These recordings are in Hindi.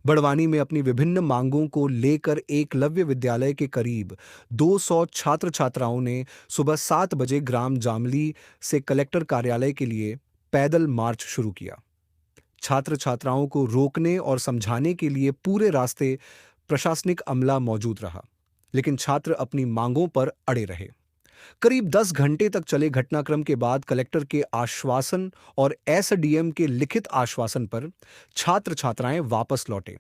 बड़वानी में अपनी विभिन्न मांगों को लेकर एकलव्य विद्यालय के करीब 200 छात्र छात्राओं ने सुबह 7 बजे ग्राम जामली से कलेक्टर कार्यालय के लिए पैदल मार्च शुरू किया। छात्र छात्राओं को रोकने और समझाने के लिए पूरे रास्ते प्रशासनिक अमला मौजूद रहा, लेकिन छात्र अपनी मांगों पर अड़े रहे। करीब 10 घंटे तक चले घटनाक्रम के बाद कलेक्टर के आश्वासन और एसडीएम के लिखित आश्वासन पर छात्र छात्राएं वापस लौटे।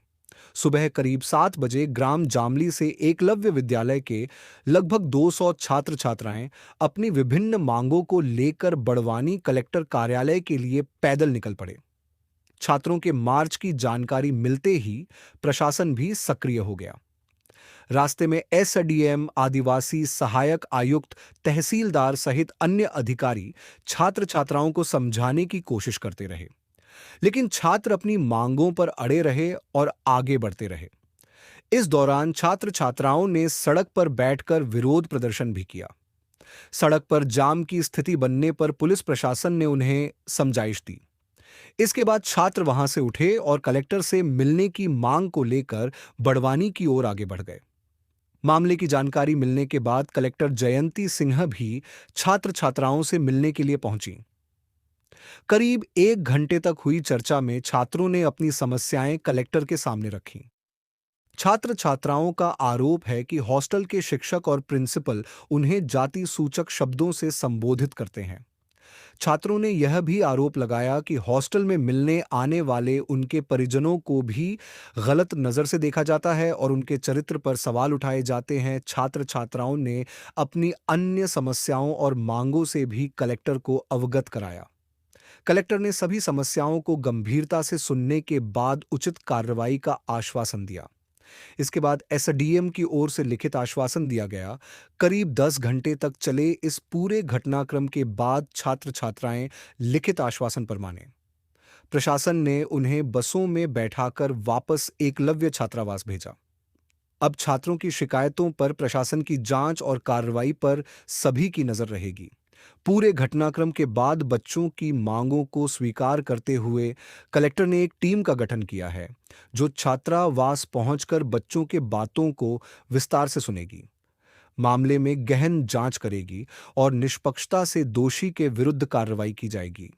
सुबह करीब 7 बजे ग्राम जामली से एकलव्य विद्यालय के लगभग 200 छात्र छात्राएं अपनी विभिन्न मांगों को लेकर बड़वानी कलेक्टर कार्यालय के लिए पैदल निकल पड़े। छात्रों के मार्च की जानकारी मिलते ही प्रशासन भी सक्रिय हो गया। रास्ते में एसडीएम, आदिवासी सहायक आयुक्त, तहसीलदार सहित अन्य अधिकारी छात्र छात्राओं को समझाने की कोशिश करते रहे, लेकिन छात्र अपनी मांगों पर अड़े रहे और आगे बढ़ते रहे। इस दौरान छात्र छात्राओं ने सड़क पर बैठकर विरोध प्रदर्शन भी किया। सड़क पर जाम की स्थिति बनने पर पुलिस प्रशासन ने उन्हें समझाइश दी। इसके बाद छात्र वहां से उठे और कलेक्टर से मिलने की मांग को लेकर बड़वानी की ओर आगे बढ़ गए। मामले की जानकारी मिलने के बाद कलेक्टर जयंती सिन्हा भी छात्र छात्राओं से मिलने के लिए पहुंची। करीब 1 घंटे तक हुई चर्चा में छात्रों ने अपनी समस्याएं कलेक्टर के सामने रखीं। छात्र छात्राओं का आरोप है कि हॉस्टल के शिक्षक और प्रिंसिपल उन्हें जाति सूचक शब्दों से संबोधित करते हैं। छात्रों ने यह भी आरोप लगाया कि हॉस्टल में मिलने आने वाले उनके परिजनों को भी गलत नजर से देखा जाता है और उनके चरित्र पर सवाल उठाए जाते हैं। छात्र छात्राओं ने अपनी अन्य समस्याओं और मांगों से भी कलेक्टर को अवगत कराया। कलेक्टर ने सभी समस्याओं को गंभीरता से सुनने के बाद उचित कार्रवाई का आश्वासन दिया। इसके बाद एसडीएम की ओर से लिखित आश्वासन दिया गया। करीब 10 घंटे तक चले इस पूरे घटनाक्रम के बाद छात्र छात्राएं लिखित आश्वासन पर माने। प्रशासन ने उन्हें बसों में बैठाकर वापस एकलव्य छात्रावास भेजा। अब छात्रों की शिकायतों पर प्रशासन की जांच और कार्रवाई पर सभी की नजर रहेगी। पूरे घटनाक्रम के बाद बच्चों की मांगों को स्वीकार करते हुए कलेक्टर ने एक टीम का गठन किया है, जो छात्रावास पहुंचकर बच्चों के बातों को विस्तार से सुनेगी, मामले में गहन जांच करेगी और निष्पक्षता से दोषी के विरुद्ध कार्रवाई की जाएगी।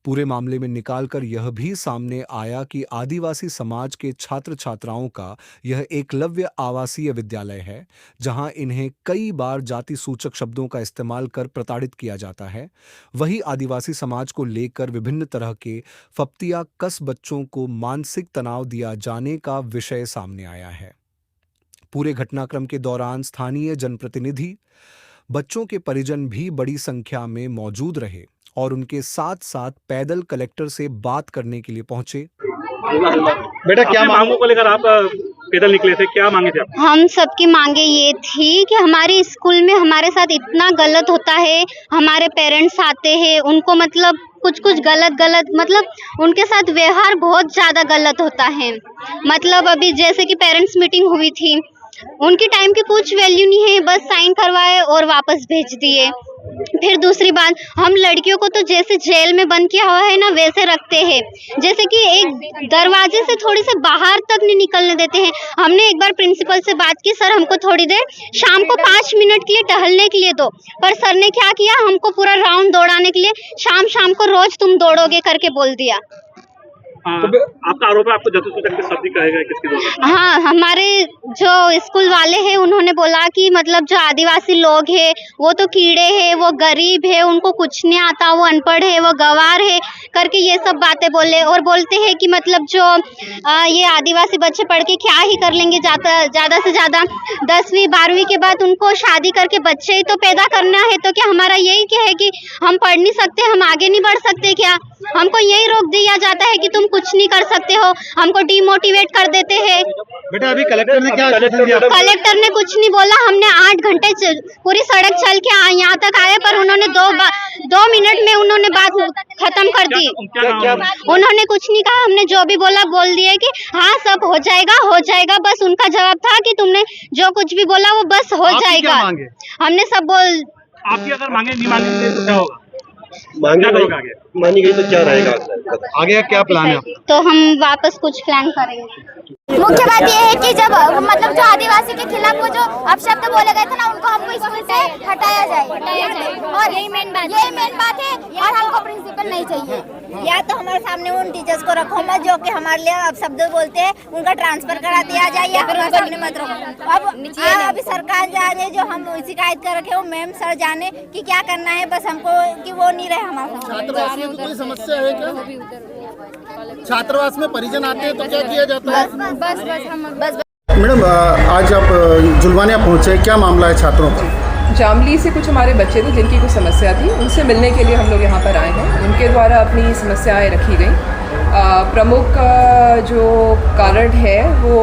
पूरे मामले में निकालकर यह भी सामने आया कि आदिवासी समाज के छात्र छात्राओं का यह एकलव्य आवासीय विद्यालय है, जहां इन्हें कई बार जाति सूचक शब्दों का इस्तेमाल कर प्रताड़ित किया जाता है। वही आदिवासी समाज को लेकर विभिन्न तरह के फप्तिया कस बच्चों को मानसिक तनाव दिया जाने का विषय सामने आया है। पूरे घटनाक्रम के दौरान स्थानीय जनप्रतिनिधि, बच्चों के परिजन भी बड़ी संख्या में मौजूद रहे और उनके साथ साथ पैदल कलेक्टर से बात करने के लिए पहुंचे। बेटा, क्या मांगों को लेकर आप पैदल निकले थे? क्या मांगे थे आप? हम सबकी मांगे ये थी कि हमारे स्कूल में हमारे साथ इतना गलत होता है। हमारे पेरेंट्स आते हैं, उनको मतलब कुछ गलत मतलब उनके साथ व्यवहार बहुत ज़्यादा गलत होता है। मतलब अभी जैसे कि पेरेंट्स मीटिंग हुई थी, उनकी टाइम की कुछ वैल्यू नहीं है, बस साइन करवाए और वापस भेज दिए। फिर दूसरी बात, हम लड़कियों को तो जैसे जेल में बंद किया हुआ है ना, वैसे रखते हैं। जैसे कि एक दरवाजे से थोड़ी से बाहर तक नहीं निकलने देते हैं। हमने एक बार प्रिंसिपल से बात की, सर हमको थोड़ी देर शाम को 5 मिनट के लिए टहलने के लिए दो, पर सर ने क्या किया, हमको पूरा राउंड दौड़ाने के लिए शाम को रोज तुम दौड़ोगे करके बोल दिया। तो आपका आरोप है आपको जाति सूचक के शब्द कहा गया किसके द्वारा? हाँ, हमारे जो स्कूल वाले हैं उन्होंने बोला कि मतलब जो आदिवासी लोग हैं वो तो कीड़े हैं, वो गरीब है, उनको कुछ नहीं आता, वो अनपढ़ है, वो गंवार है करके ये सब बातें बोले। और बोलते हैं कि मतलब जो ये आदिवासी बच्चे पढ़ के क्या ही कर लेंगे, ज़्यादा से ज़्यादा 10वीं 12वीं के बाद उनको शादी करके बच्चे ही तो पैदा करना है। तो क्या हमारा यही क्या है कि हम पढ़ नहीं सकते, हम आगे नहीं बढ़ सकते क्या? हमको यही रोक दिया जाता है कि तुम कुछ नहीं कर सकते हो, हमको डिमोटिवेट कर देते हैं। बेटा, अभी कलेक्टर ने क्या आश्वासन दिया? कलेक्टर ने कुछ नहीं बोला। हमने 8 घंटे पूरी सड़क चल के यहाँ तक आए, पर उन्होंने 2 मिनट में उन्होंने बात खत्म कर दी। उन्होंने कुछ नहीं कहा, हमने जो भी बोला बोल दिया कि हाँ सब हो जाएगा। बस उनका जवाब था कि तुमने जो कुछ भी बोला वो बस हो जाएगा। हमने सब आपकी अगर मांगे नहीं माने तो क्या होगा? क्या करोगे आगे? मानी गई तो क्या रहेगा आगे क्या प्लान है? तो हम वापस कुछ प्लान करेंगे। मुख्य बात यह है कि जब मतलब जो आदिवासी के खिलाफ वो जो अपशब्द बोले गए थे ना, उनको हमको स्कूल से हटाया जाए और यही मेन बात है। और हमको प्रिंसिपल नहीं चाहिए, या तो हमारे सामने उन टीचर्स को रखो मत जो कि हमारे लिए अपशब्द बोलते हैं, उनका ट्रांसफर करा दिया जाए या फिर उनका सामने मत रखो। अब अभी सरकार जाने जो हम शिकायत कर रखे वो मैम सर जाने कि क्या करना है, बस हमको कि वो नहीं रहे हमारे साथ। छात्रवासियों की कोई समस्या है क्या? छात्रावास में परिजन आते हैं तो क्या किया जाता है? बस मैडम आज आप जुलवानिया पहुंचे, क्या मामला है छात्रों का? जामली से कुछ हमारे बच्चे थे जिनकी कुछ समस्या थी, उनसे मिलने के लिए हम लोग यहाँ पर आए हैं। उनके द्वारा अपनी समस्याएं रखी गई। प्रमुख जो कारण है वो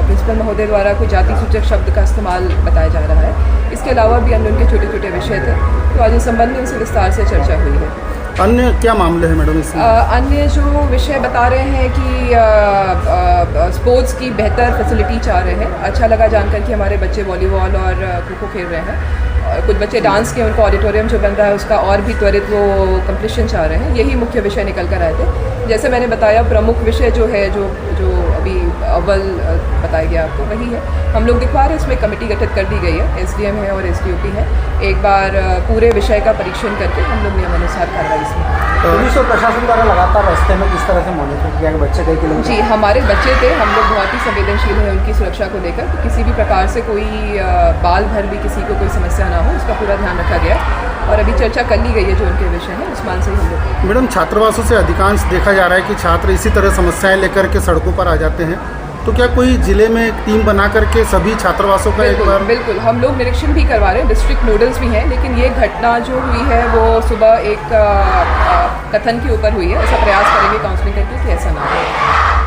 प्रिंसिपल महोदय द्वारा कोई जाति सूचक शब्द का इस्तेमाल बताया जा रहा है। इसके अलावा भी अन्य उनके छोटे छोटे विषय थे, तो आज इस संबंध में उनसे विस्तार से चर्चा हुई है। अन्य क्या मामले हैं मैडम इसमें? अन्य जो विषय बता रहे हैं कि स्पोर्ट्स की बेहतर फैसिलिटी चाह रहे हैं। अच्छा लगा जानकर कि हमारे बच्चे वॉलीबॉल और खो खो खेल रहे हैं। कुछ बच्चे डांस के, उनको ऑडिटोरियम जो बन रहा है उसका और भी त्वरित वो कंप्लीशन चाह रहे हैं। यही मुख्य विषय निकल कर आए थे। जैसे मैंने बताया, प्रमुख विषय जो है जो अभी अव्वल बताया गया आपको वही है। हम लोग दिखवा रहे हैं, इसमें कमेटी गठित कर दी गई है, एसडीएम है और एसडीओपी है। एक बार पूरे विषय का परीक्षण करके हम लोग नियमानुसार कार्रवाई इसमें। पुलिस और प्रशासन द्वारा लगातार रास्ते में किस तरह से मॉनिटर किया कि बच्चे कई किलोमीटर? जी, हमारे बच्चे थे, हम लोग बहुत ही संवेदनशील हैं उनकी सुरक्षा को लेकर। तो किसी भी प्रकार से कोई बाल भर भी किसी को कोई समस्या ना हो, उसका पूरा ध्यान रखा गया और अभी चर्चा कर ली गई है जो उनके विषय हैं, उस मान से ही हम लोग। मैडम छात्रावासों से अधिकांश देखा जा रहा है कि छात्र इसी तरह समस्याएं लेकर के सड़कों पर आ जाते हैं, तो क्या कोई जिले में एक टीम बना करके सभी छात्रावासों का एक बार? बिल्कुल, हम लोग निरीक्षण भी करवा रहे हैं, डिस्ट्रिक्ट नोडल्स भी हैं, लेकिन ये घटना जो हुई है वो सुबह एक कथन के ऊपर हुई है। ऐसा प्रयास करेंगे काउंसलिंग करके कि ऐसा ना हो।